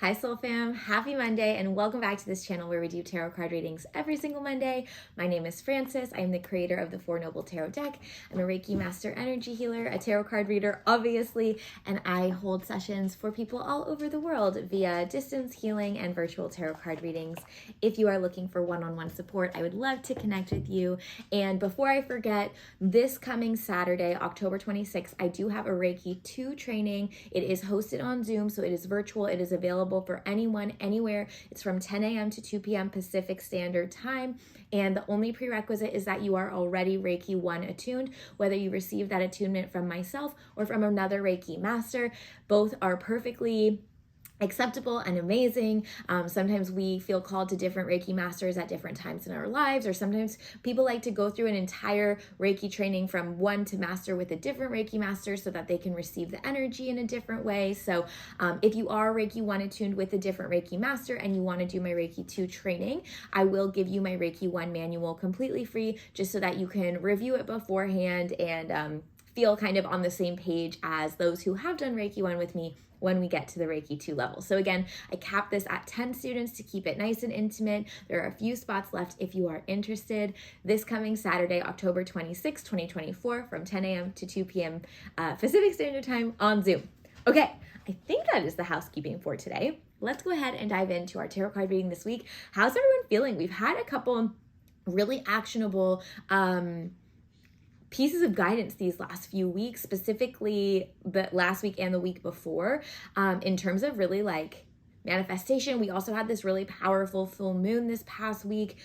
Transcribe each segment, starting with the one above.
Hi Soul Fam, happy Monday and welcome back to this channel where we do tarot card readings every single Monday. My name is Frances. I am the creator of the Four Noble Tarot deck. I'm a Reiki Master Energy Healer, a tarot card reader obviously, and I hold sessions for people all over the world via distance healing and virtual tarot card readings. If you are looking for one-on-one support, I would love to connect with you. And before I forget, this coming Saturday, October 26th, I do have a Reiki 2 training. It is hosted on Zoom, so it is virtual. It is available for anyone, anywhere. It's from 10 a.m. to 2 p.m. Pacific Standard Time. And the only prerequisite is that you are already Reiki 1 attuned, whether you receive that attunement from myself or from another Reiki master. Both are perfectly acceptable and amazing. Sometimes we feel called to different Reiki masters at different times in our lives, or sometimes people like to go through an entire Reiki training from one to master with a different Reiki master so that they can receive the energy in a different way. So if you are Reiki 1 attuned with a different Reiki master and you want to do my Reiki 2 training, I will give you my Reiki 1 manual completely free just so that you can review it beforehand and feel kind of on the same page as those who have done Reiki 1 with me when we get to the Reiki 2 level. So again, I capped this at 10 students to keep it nice and intimate. There are a few spots left if you are interested. This coming Saturday, October 26, 2024, from 10 a.m. to 2 p.m. Pacific Standard Time on Zoom. Okay, I think that is the housekeeping for today. Let's go ahead and dive into our tarot card reading this week. How's everyone feeling? We've had a couple really actionable pieces of guidance these last few weeks, specifically the last week and the week before, in terms of really like manifestation. We also had this really powerful full moon this past week,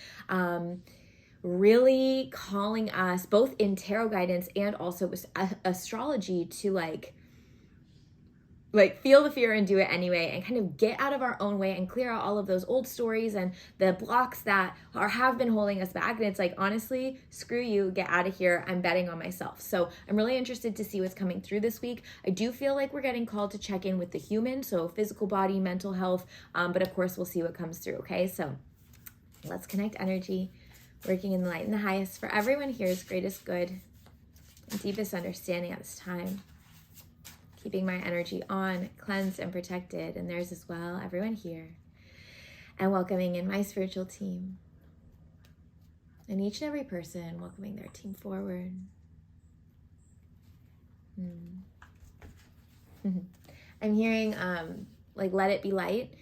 really calling us both in tarot guidance and also astrology to like feel the fear and do it anyway, and kind of get out of our own way and clear out all of those old stories and the blocks that have been holding us back. And it's like, honestly, screw you, get out of here. I'm betting on myself. So I'm really interested to see what's coming through this week. I do feel like we're getting called to check in with the human, so physical body, mental health, but of course we'll see what comes through. Okay, so let's connect energy, working in the light and the highest for everyone here's greatest good and deepest understanding at this time. Keeping my energy on, cleansed and protected, and theirs as well, everyone here. And welcoming in my spiritual team. And each and every person welcoming their team forward. I'm hearing like let it be light.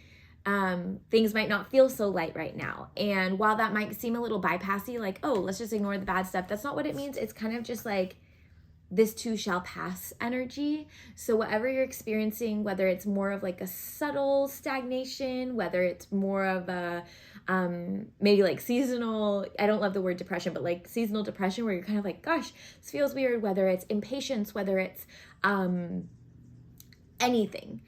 Things might not feel so light right now. And while that might seem a little bypassy, like, oh, let's just ignore the bad stuff, that's not what it means. It's kind of just like, this too shall pass energy. So whatever you're experiencing, whether it's more of like a subtle stagnation, whether it's more of a maybe like seasonal, I don't love the word depression, but like seasonal depression where you're kind of like, gosh, this feels weird, whether it's impatience, whether it's anything,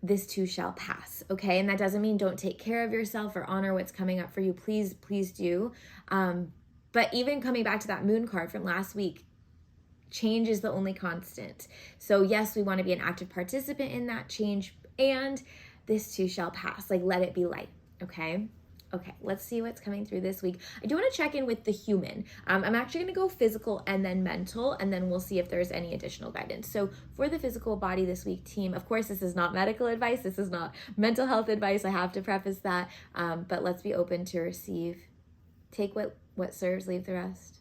this too shall pass, okay? And that doesn't mean don't take care of yourself or honor what's coming up for you. Please, please do. But even coming back to that moon card from last week, change is the only constant. So yes, we want to be an active participant in that change, and this too shall pass. Like, let it be light, okay? Okay, let's see what's coming through this week. I do want to check in with the human. I'm actually going to go physical and then mental, and then we'll see if there's any additional guidance. So for the physical body this week, team, of course, this is not medical advice. This is not mental health advice. I have to preface that, but let's be open to receive. Take what serves, leave the rest.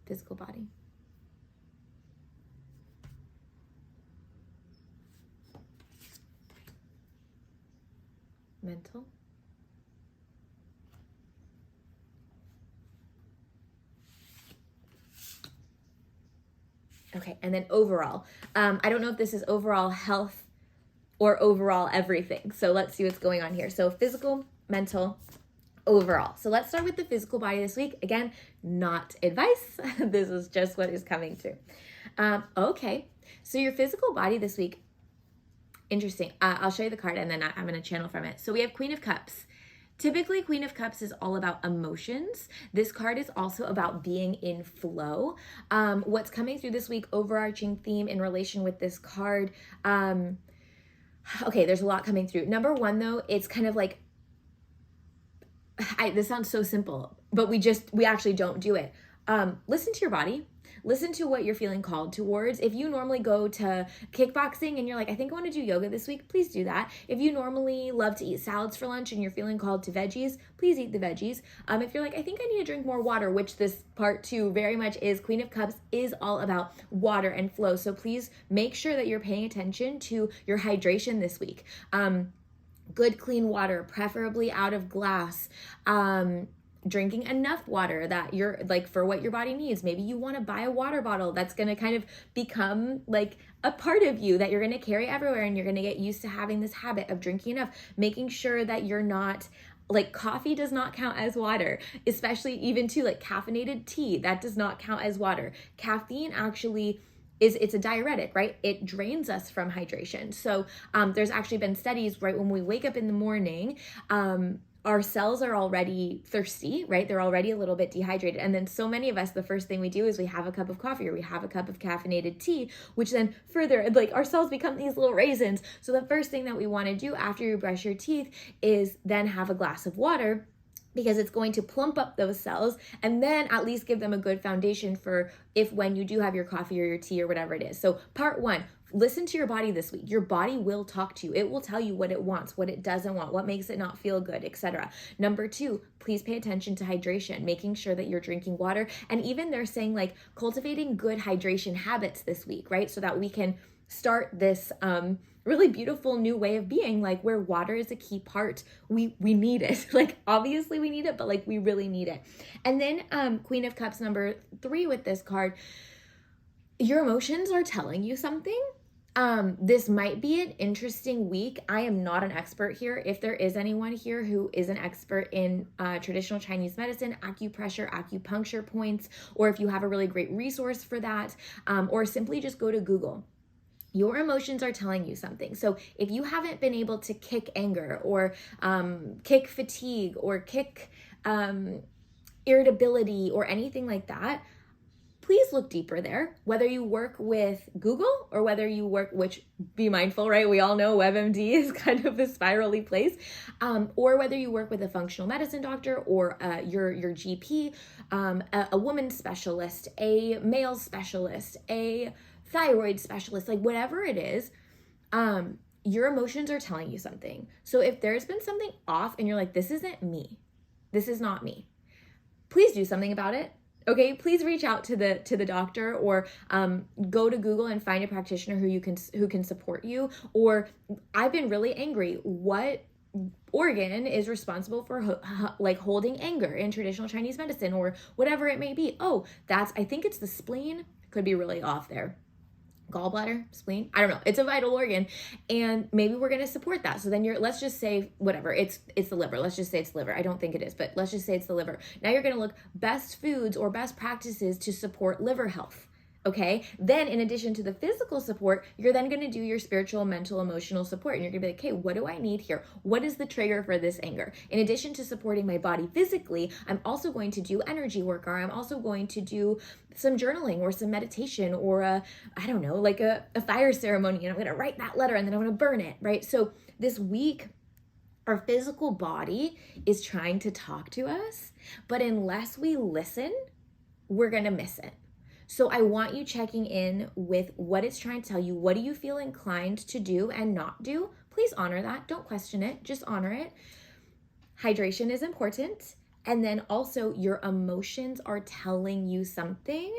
Physical body. Mental. Okay, and then overall. I don't know if this is overall health or overall everything. So let's see what's going on here. So physical, mental, overall. So let's start with the physical body this week. Again, not advice. This is just what is coming through. Okay, so your physical body this week, interesting. I'll show you the card and then I'm going to channel from it. So we have Queen of Cups. Typically, Queen of Cups is all about emotions. This card is also about being in flow. What's coming through this week, overarching theme in relation with this card. Okay, there's a lot coming through. Number one, though, it's kind of like, this sounds so simple, but we actually don't do it. Listen to your body. listen to what you're feeling called towards. If you normally go to kickboxing and you're like, I think I want to do yoga this week, please do that. If you normally love to eat salads for lunch and you're feeling called to veggies, please eat the veggies. If you're like, I think I need to drink more water, which this part 2 very much is, Queen of Cups is all about water and flow. So please make sure that you're paying attention to your hydration this week. Good clean water, preferably out of glass. Drinking enough water that you're like for what your body needs. Maybe you want to buy a water bottle that's going to kind of become like a part of you that you're going to carry everywhere, and you're going to get used to having this habit of drinking enough, making sure that you're not like, coffee does not count as water, especially even too like caffeinated tea, that does not count as water. Caffeine actually it's a diuretic, right? It drains us from hydration. So there's actually been studies, right, when we wake up in the morning, our cells are already thirsty, right? They're already a little bit dehydrated. And then so many of us, the first thing we do is we have a cup of coffee or we have a cup of caffeinated tea, which then further, like, our cells become these little raisins. So the first thing that we want to do after you brush your teeth is then have a glass of water, because it's going to plump up those cells and then at least give them a good foundation for if when you do have your coffee or your tea or whatever it is. So part 1, listen to your body this week. Your body will talk to you. It will tell you what it wants, what it doesn't want, what makes it not feel good, etc. Number 2, please pay attention to hydration, making sure that you're drinking water. And even they're saying like cultivating good hydration habits this week, right? So that we can start this really beautiful new way of being, like where water is a key part. We need it. Like, obviously we need it, but like we really need it. And then Queen of Cups number 3 with this card, your emotions are telling you something. This might be an interesting week. I am not an expert here. If there is anyone here who is an expert in traditional Chinese medicine, acupressure, acupuncture points, or if you have a really great resource for that, or simply just go to Google. Your emotions are telling you something. So if you haven't been able to kick anger or kick fatigue or kick irritability or anything like that, please look deeper there. Whether you work with Google or whether you work, which be mindful, right? We all know WebMD is kind of a spirally place, or whether you work with a functional medicine doctor or your GP, a woman's specialist, a male specialist, a thyroid specialist, like whatever it is, your emotions are telling you something. So if there's been something off and you're like, this isn't me, this is not me, please do something about it. Okay, please reach out to the doctor, or go to Google and find a practitioner who can support you. Or I've been really angry. What organ is responsible for like holding anger in traditional Chinese medicine, or whatever it may be? Oh, I think it's the spleen. Could be really off there. Gallbladder, spleen, I don't know. It's a vital organ, and maybe we're going to support that. So then let's just say whatever, it's the liver. Let's just say it's liver. I don't think it is, but let's just say it's the liver. Now you're going to look best foods or best practices to support liver health. Okay. Then in addition to the physical support, you're then going to do your spiritual, mental, emotional support. And you're going to be like, okay, what do I need here? What is the trigger for this anger? In addition to supporting my body physically, I'm also going to do energy work, or I'm also going to do some journaling or some meditation, or I don't know, like a fire ceremony. And I'm going to write that letter and then I'm going to burn it. Right. So this week, our physical body is trying to talk to us, but unless we listen, we're going to miss it. So I want you checking in with what it's trying to tell you. What do you feel inclined to do and not do? Please honor that. Don't question it. Just honor it. Hydration is important. And then also your emotions are telling you something.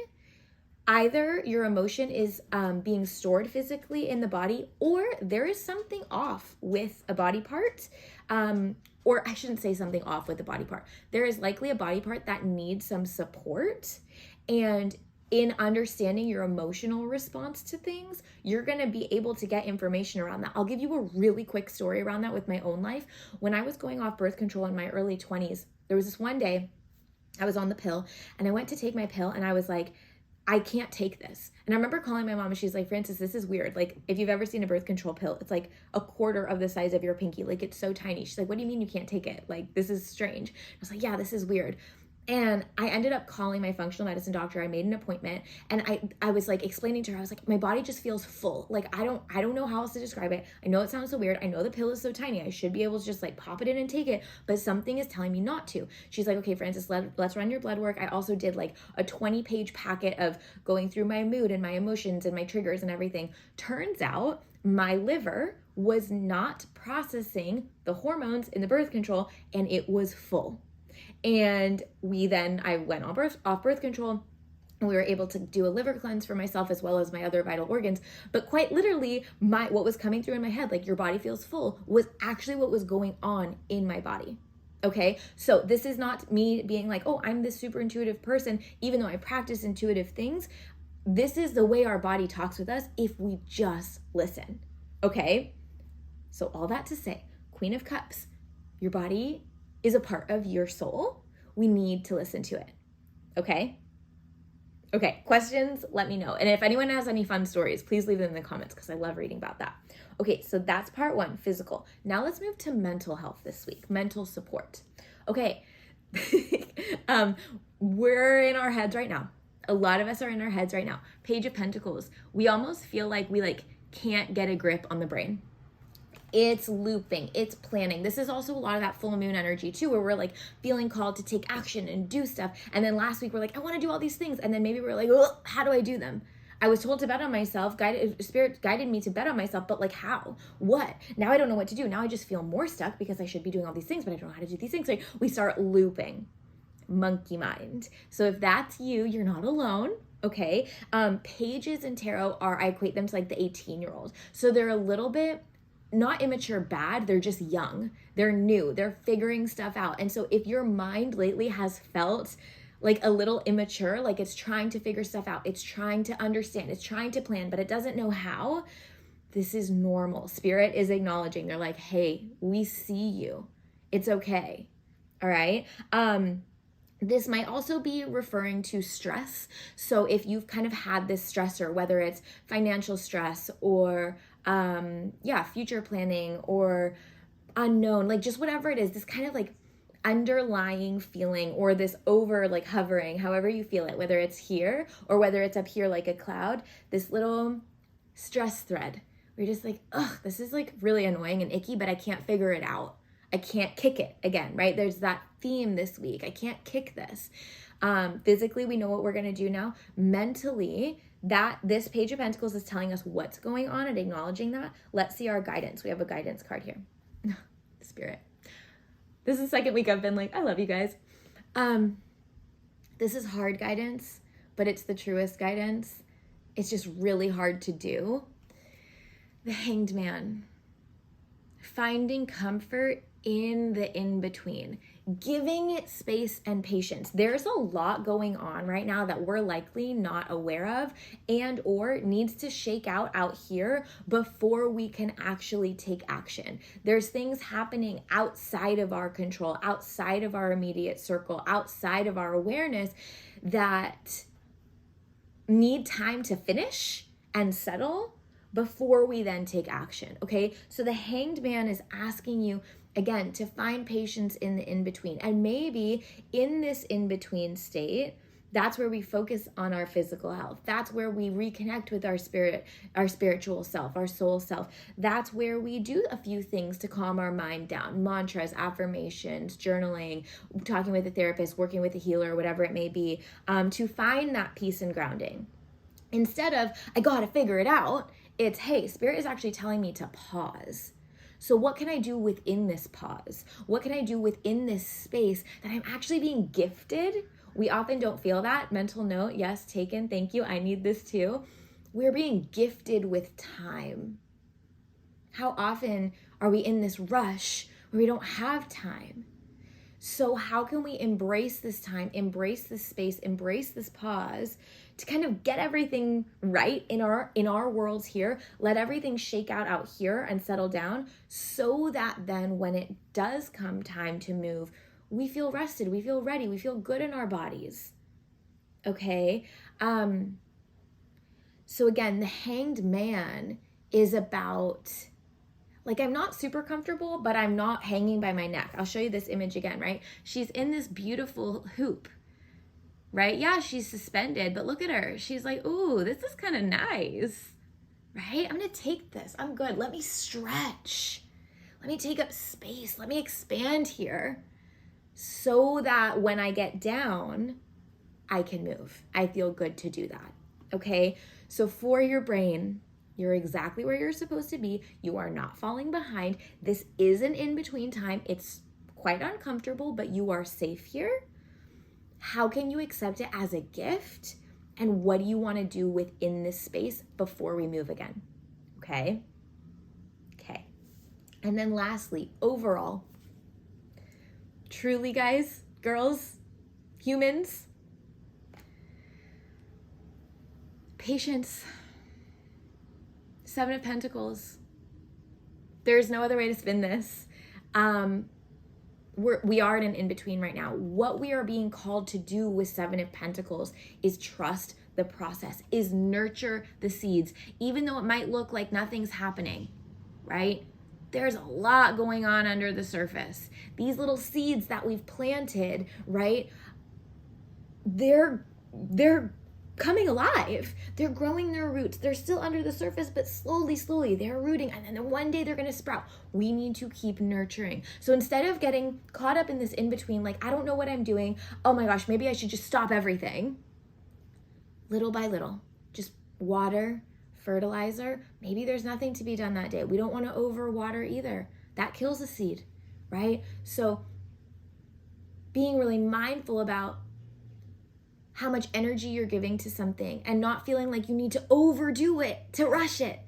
Either your emotion is being stored physically in the body, or there is something off with a body part. Or I shouldn't say something off with the body part. There is likely a body part that needs some support. And in understanding your emotional response to things, you're going to be able to get information around that. I'll give you a really quick story around that with my own life. When I was going off birth control in my early 20s, there was this one day I was on the pill and I went to take my pill and I was like, I can't take this. And I remember calling my mom and she's like, Frances, this is weird. Like, if you've ever seen a birth control pill, it's like a quarter of the size of your pinky. Like, it's so tiny. She's like, what do you mean you can't take it? Like, this is strange. I was like, yeah, this is weird. And I ended up calling my functional medicine doctor. I made an appointment, and I was like explaining to her, I was like, my body just feels full. Like I don't know how else to describe it. I know it sounds so weird. I know the pill is so tiny. I should be able to just like pop it in and take it, but something is telling me not to. She's like, okay, Frances, let's run your blood work. I also did like a 20-page packet of going through my mood and my emotions and my triggers and everything. Turns out my liver was not processing the hormones in the birth control, and it was full. And I went off birth control, and we were able to do a liver cleanse for myself as well as my other vital organs. But quite literally, what was coming through in my head, like your body feels full, was actually what was going on in my body. Okay, so this is not me being like, oh, I'm this super intuitive person, even though I practice intuitive things. This is the way our body talks with us if we just listen. Okay, so all that to say, Queen of Cups, your body is a part of your soul. We need to listen to it. Okay? Okay, questions, let me know. And if anyone has any fun stories, please leave them in the comments because I love reading about that. Okay, so that's part one, physical. Now let's move to mental health this week, mental support. Okay, we're in our heads right now. A lot of us are in our heads right now. Page of Pentacles. We almost feel like we can't get a grip on the brain. It's looping, it's planning. This is also a lot of that full moon energy too, where we're feeling called to take action and do stuff. And then last week we're I want to do all these things. And then maybe we're oh, how do I do them? I was told to bet on myself, spirit guided me to bet on myself, but how? What? Now I don't know what to do. Now I just feel more stuck because I should be doing all these things, but I don't know how to do these things. So we start looping. Monkey mind. So if that's you, you're not alone. Okay. Pages in tarot I equate them to the 18-year-old. So they're a little bit not immature bad, they're just young, they're new, they're figuring stuff out. And so if your mind lately has felt a little immature, it's trying to figure stuff out, it's trying to understand, it's trying to plan, but it doesn't know how, this is normal. Spirit is acknowledging, they're hey, we see you, it's okay. All right. This might also be referring to stress. So if you've kind of had this stressor, whether it's financial stress or future planning or unknown, just whatever it is, this kind of underlying feeling or this over hovering, however you feel it, whether it's here or whether it's up here like a cloud, this little stress thread where you're just ugh, this is really annoying and icky, but I can't figure it out. I can't kick it again, right? There's that theme this week. I can't kick this. Physically, we know what we're going to do now. Mentally, this Page of Pentacles is telling us what's going on and acknowledging that. Let's see our guidance. We have a guidance card here. Spirit. This is the second week I've been I love you guys. This is hard guidance, but it's the truest guidance. It's just really hard to do. The Hanged Man. Finding comfort in the in-between, giving it space and patience. There's a lot going on right now that we're likely not aware of and or needs to shake out here before we can actually take action. There's things happening outside of our control, outside of our immediate circle, outside of our awareness that need time to finish and settle before we then take action, okay? So the Hanged Man is asking you, again, to find patience in the in-between. And maybe in this in-between state, that's where we focus on our physical health. That's where we reconnect with our spirit, our spiritual self, our soul self. That's where we do a few things to calm our mind down. Mantras, affirmations, journaling, talking with a therapist, working with a healer, whatever it may be, to find that peace and grounding. Instead of, I gotta figure it out, it's, hey, Spirit is actually telling me to pause. So what can I do within this pause? What can I do within this space that I'm actually being gifted? We often don't feel that. Mental note, yes, taken, thank you, I need this too. We're being gifted with time. How often are we in this rush where we don't have time? So how can we embrace this time, embrace this space, embrace this pause to kind of get everything right in our worlds here, let everything shake out here and settle down so that then when it does come time to move, we feel rested, we feel ready, we feel good in our bodies. Okay? So again, the Hanged Man is about Like I'm not super comfortable, but I'm not hanging by my neck. I'll show you this image again, right? She's in this beautiful hoop, right? Yeah, she's suspended, but look at her. She's like, ooh, this is kind of nice, right? I'm gonna take this. I'm good. Let me stretch. Let me take up space. Let me expand here so that when I get down, I can move. I feel good to do that, okay? So for your brain, you're exactly where you're supposed to be. You are not falling behind. This is an in-between time. It's quite uncomfortable, but you are safe here. How can you accept it as a gift? And what do you want to do within this space before we move again? Okay? Okay. And then lastly, overall, truly guys, girls, humans, patience. 7 of Pentacles. There's no other way to spin this. We are in an in-between right now. What we are being called to do with 7 of Pentacles is trust the process, is nurture the seeds. Even though it might look like nothing's happening, right? There's a lot going on under the surface. These little seeds that we've planted, right? They're coming alive. They're growing their roots. They're still under the surface, but slowly, they're rooting. And then one day they're going to sprout. We need to keep nurturing. So instead of getting caught up in this in-between, like, I don't know what I'm doing. Oh my gosh, maybe I should just stop everything. Little by little, just water, fertilizer. Maybe there's nothing to be done that day. We don't want to overwater either. That kills a seed, right? So being really mindful about how much energy you're giving to something and not feeling like you need to overdo it, to rush it.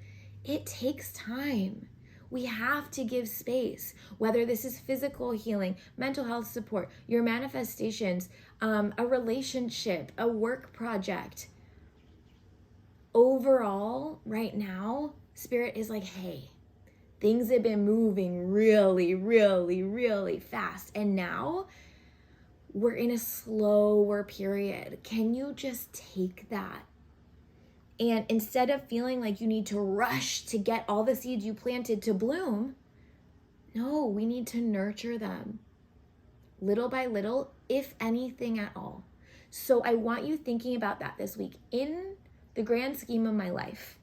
It takes time. We have to give space, whether this is physical healing, mental health support, your manifestations, a relationship, a work project. Overall, right now, Spirit is like, hey, things have been moving really fast. And now we're in a slower period. Can you just take that? And instead of feeling like you need to rush to get all the seeds you planted to bloom, no, we need to nurture them little by little, if anything at all. So I want you thinking about that this week. In the grand scheme of my life,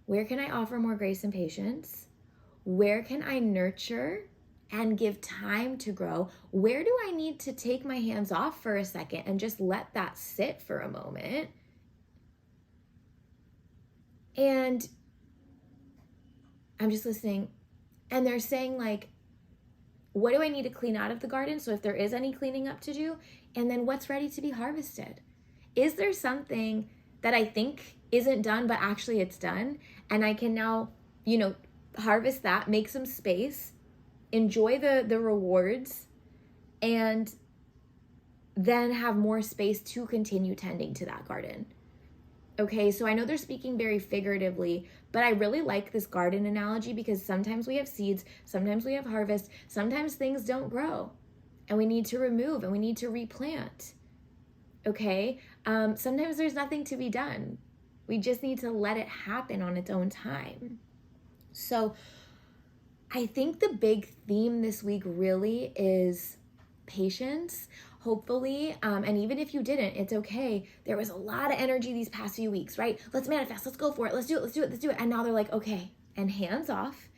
where can I offer more grace and patience? Where can I nurture and give time to grow? Where do I need to take my hands off for a second and just let that sit for a moment? And I'm just listening. And they're saying, like, what do I need to clean out of the garden? So if there is any cleaning up to do, and then what's ready to be harvested? Is there something that I think isn't done, but actually it's done? And I can now, harvest that, make some space, enjoy the rewards, and then have more space to continue tending to that garden. Okay, so I know they're speaking very figuratively, but I really like this garden analogy because sometimes we have seeds, sometimes we have harvest, sometimes things don't grow and we need to remove and we need to replant. Okay, sometimes there's nothing to be done. We just need to let it happen on its own time. So I think the big theme this week really is patience. Hopefully, and even if you didn't, it's okay. There was a lot of energy these past few weeks, right? Let's manifest, let's go for it, let's do it. And now they're like, okay, and hands off,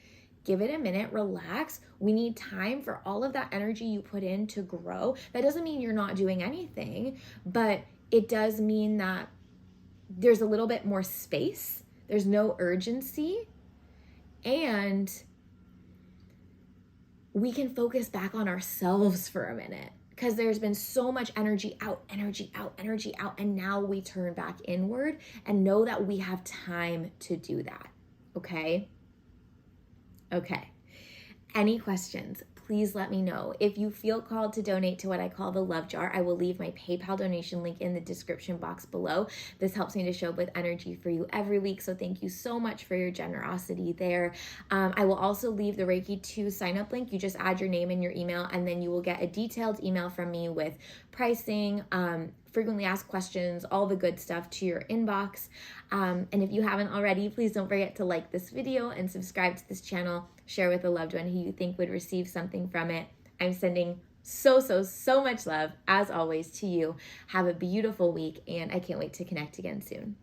give it a minute, relax. We need time for all of that energy you put in to grow. That doesn't mean you're not doing anything, but it does mean that there's a little bit more space. There's no urgency, and we can focus back on ourselves for a minute. Because there's been so much energy out, and now we turn back inward and know that we have time to do that, okay? Okay. Any questions? please let me know. If you feel called to donate to what I call the love jar, I will leave my PayPal donation link in the description box below. This helps me to show up with energy for you every week, so thank you so much for your generosity there. I will also leave the Reiki 2 sign up link. You just add your name and your email, and then you will get a detailed email from me with pricing, frequently asked questions, all the good stuff to your inbox. And if you haven't already, please don't forget to like this video and subscribe to this channel. Share with a loved one who you think would receive something from it. I'm sending so much love, as always, to you. Have a beautiful week, and I can't wait to connect again soon.